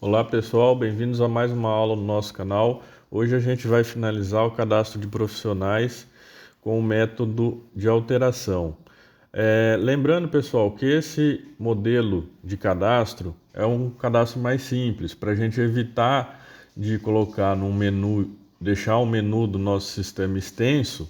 Olá pessoal, bem-vindos a mais uma aula no nosso canal. Hoje a gente vai finalizar o cadastro de profissionais com o método de alteração. Lembrando pessoal que esse modelo de cadastro é um cadastro mais simples, para a gente evitar de colocar num menu, deixar o menu do nosso sistema extenso,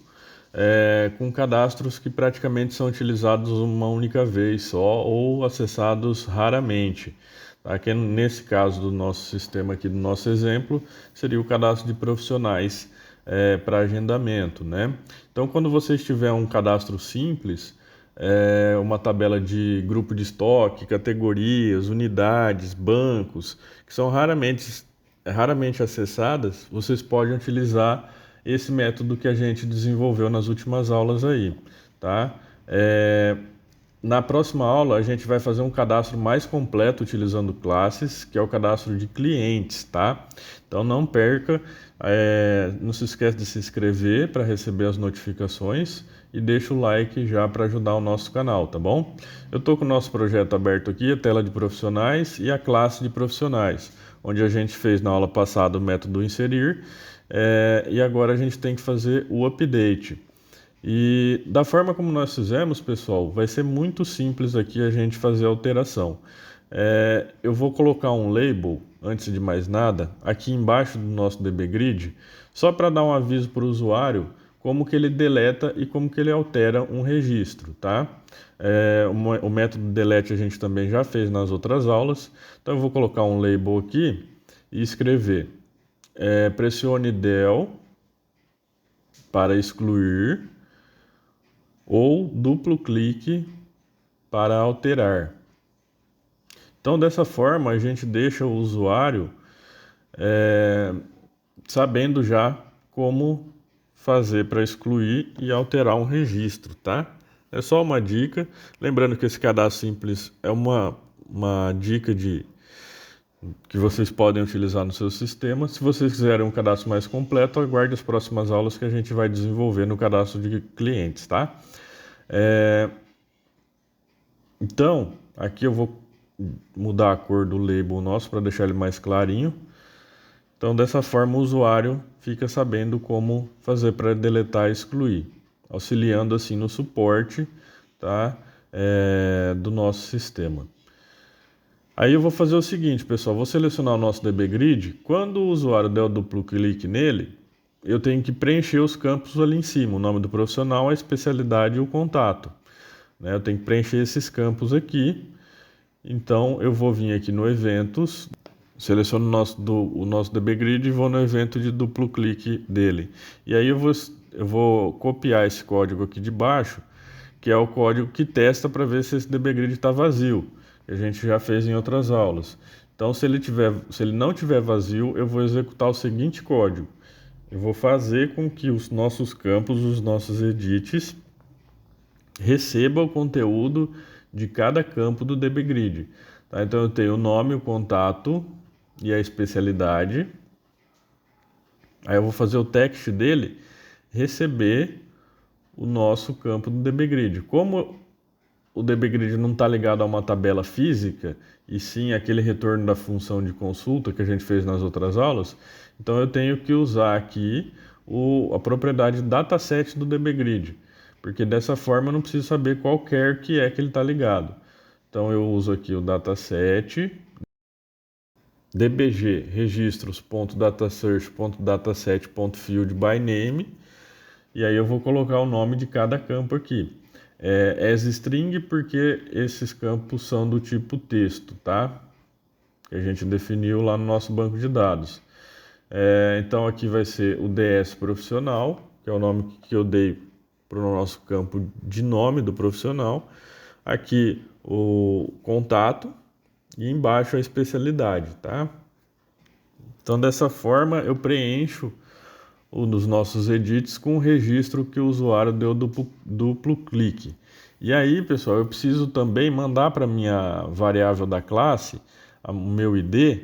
com cadastros que praticamente são utilizados uma única vez só ou acessados raramente. Tá? Que nesse caso do nosso sistema aqui, do nosso exemplo, seria o cadastro de profissionais para agendamento, né? Então, quando você tiver um cadastro simples, uma tabela de grupo de estoque, categorias, unidades, bancos, que são raramente acessadas, vocês podem utilizar esse método que a gente desenvolveu nas últimas aulas aí, tá? Na próxima aula a gente vai fazer um cadastro mais completo utilizando classes, que é o cadastro de clientes, tá? Então não perca, não se esqueça de se inscrever para receber as notificações e deixa o like já para ajudar o nosso canal, tá bom? Eu estou com o nosso projeto aberto aqui, a tela de profissionais e a classe de profissionais, onde a gente fez na aula passada o método inserir, e agora a gente tem que fazer o update. E da forma como nós fizemos, pessoal, vai ser muito simples aqui a gente fazer a alteração. Eu vou colocar um label, antes de mais nada, aqui embaixo do nosso DB Grid, só para dar um aviso para o usuário como que ele deleta e como que ele altera um registro, tá? O método delete a gente também já fez nas outras aulas, então eu vou colocar um label aqui e escrever pressione del para excluir ou duplo clique para alterar. Então, dessa forma, a gente deixa o usuário sabendo já como fazer para excluir e alterar um registro, tá? É só uma dica. Lembrando que esse cadastro simples é uma dica que vocês podem utilizar no seu sistema. Se vocês quiserem um cadastro mais completo, aguarde as próximas aulas que a gente vai desenvolver no cadastro de clientes, tá? Então, aqui eu vou mudar a cor do label nosso para deixar ele mais clarinho. Então, dessa forma, o usuário fica sabendo como fazer para deletar e excluir, auxiliando assim no suporte, tá? Do nosso sistema. Aí eu vou fazer o seguinte, pessoal, vou selecionar o nosso DB Grid. Quando o usuário der o duplo clique nele, eu tenho que preencher os campos ali em cima, o nome do profissional, a especialidade e o contato. Eu tenho que preencher esses campos aqui. Então eu vou vir aqui no eventos, seleciono o nosso DB Grid e vou no evento de duplo clique dele. E aí eu vou copiar esse código aqui de baixo, que é o código que testa para ver se esse DB Grid está vazio, que a gente já fez em outras aulas. Então se ele não tiver vazio, eu vou executar o seguinte código. Eu vou fazer com que os nossos campos, os nossos edits, receba o conteúdo de cada campo do DB Grid. Tá? Então eu tenho o nome, o contato e a especialidade. Aí eu vou fazer o text dele receber o nosso campo do DB Grid. Como o DB Grid não está ligado a uma tabela física, e sim aquele retorno da função de consulta que a gente fez nas outras aulas, então eu tenho que usar aqui a propriedade dataset do DB Grid, porque dessa forma eu não preciso saber qualquer que ele está ligado. Então eu uso aqui o dataset, dbg registros.datasearch.dataset.field by name, e aí eu vou colocar o nome de cada campo aqui. As string porque esses campos são do tipo texto, tá? Que a gente definiu lá no nosso banco de dados. Então aqui vai ser o DS profissional, que é o nome que eu dei para o nosso campo de nome do profissional. Aqui o contato e embaixo a especialidade, tá? Então dessa forma eu preencho dos nossos edits com o registro que o usuário deu duplo clique. E aí, pessoal, eu preciso também mandar para minha variável da classe, o meu ID,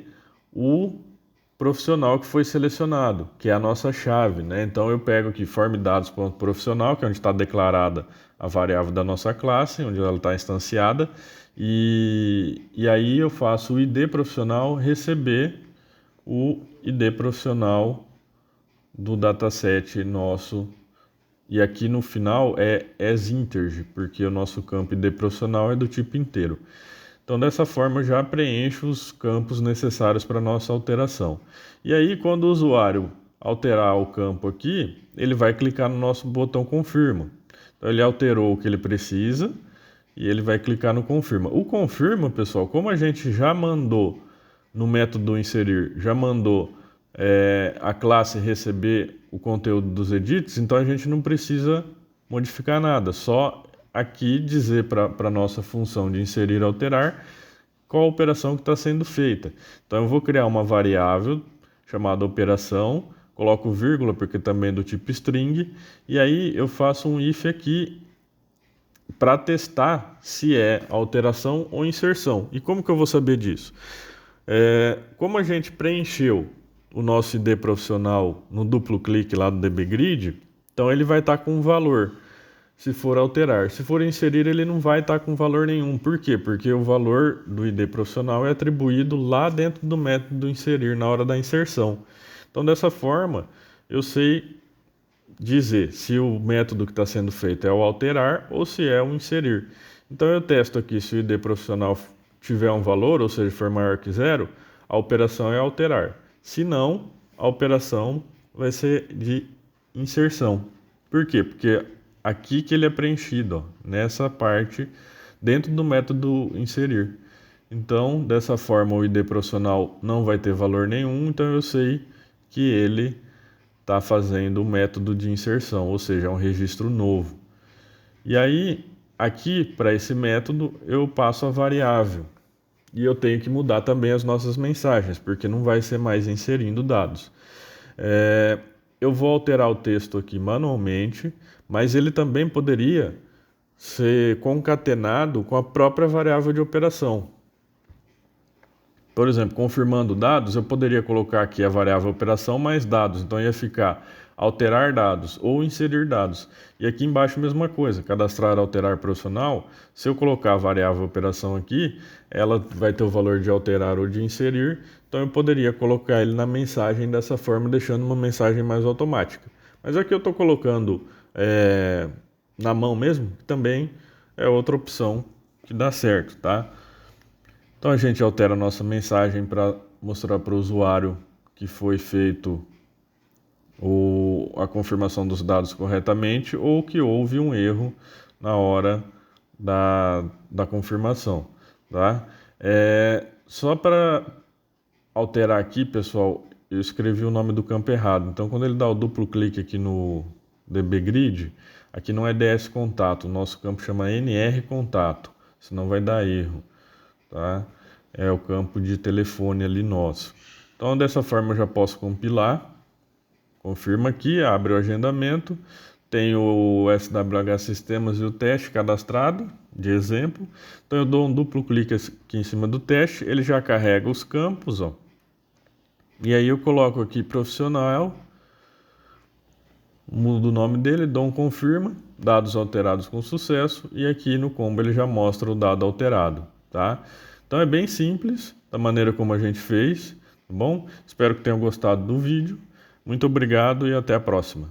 profissional que foi selecionado, que é a nossa chave, né? Então eu pego aqui form_dados.profissional, que é onde está declarada a variável da nossa classe, onde ela está instanciada, e aí eu faço o ID profissional receber o ID profissional do dataset nosso. E aqui no final é as_integer, porque o nosso campo ID profissional é do tipo inteiro. Então, dessa forma, eu já preencho os campos necessários para a nossa alteração. E aí, quando o usuário alterar o campo aqui, ele vai clicar no nosso botão confirma. Então, ele alterou o que ele precisa e ele vai clicar no confirma. O confirma, pessoal, como a gente já mandou no método inserir, já mandou a classe receber o conteúdo dos edits, então a gente não precisa modificar nada, só aqui dizer para a nossa função de inserir e alterar qual a operação que está sendo feita. Então eu vou criar uma variável chamada operação, coloco vírgula porque também é do tipo string, e aí eu faço um if aqui para testar se é alteração ou inserção. E como que eu vou saber disso? Como a gente preencheu o nosso ID profissional no duplo clique lá do dbgrid, então ele vai estar com um valor se for alterar. Se for inserir, ele não vai estar com valor nenhum. Por quê? Porque o valor do ID profissional é atribuído lá dentro do método inserir, na hora da inserção. Então, dessa forma, eu sei dizer se o método que está sendo feito é o alterar ou se é o inserir. Então, eu testo aqui se o ID profissional tiver um valor, ou seja, for maior que 0, a operação é alterar. Se não, a operação vai ser de inserção. Por quê? Porque aqui que ele é preenchido, ó, nessa parte, dentro do método inserir. Então, dessa forma, o ID profissional não vai ter valor nenhum, então eu sei que ele está fazendo o método de inserção, ou seja, é um registro novo. E aí, aqui, para esse método, eu passo a variável. E eu tenho que mudar também as nossas mensagens, porque não vai ser mais inserindo dados. Eu vou alterar o texto aqui manualmente, mas ele também poderia ser concatenado com a própria variável de operação. Por exemplo, confirmando dados, eu poderia colocar aqui a variável operação mais dados, então ia ficar alterar dados ou inserir dados. E aqui embaixo a mesma coisa, cadastrar, alterar profissional, se eu colocar a variável operação aqui, ela vai ter o valor de alterar ou de inserir, então eu poderia colocar ele na mensagem dessa forma, deixando uma mensagem mais automática. Mas aqui eu estou colocando na mão mesmo, que também é outra opção que dá certo, tá? Então a gente altera a nossa mensagem para mostrar para o usuário que foi feito a confirmação dos dados corretamente ou que houve um erro na hora da confirmação, tá? Só para alterar aqui, pessoal, eu escrevi o nome do campo errado. Então, quando ele dá o duplo clique aqui no dbgrid, aqui não é ds contato, o nosso campo chama nr contato, senão vai dar erro, tá? É o campo de telefone ali nosso. Então, dessa forma eu já posso compilar. Confirma aqui, abre o agendamento, tem o SWH Sistemas e o teste cadastrado, de exemplo. Então eu dou um duplo clique aqui em cima do teste, ele já carrega os campos, ó. E aí eu coloco aqui profissional, mudo o nome dele, dou um confirma, dados alterados com sucesso, e aqui no combo ele já mostra o dado alterado, tá? Então é bem simples, da maneira como a gente fez, tá bom? Espero que tenham gostado do vídeo. Muito obrigado e até a próxima.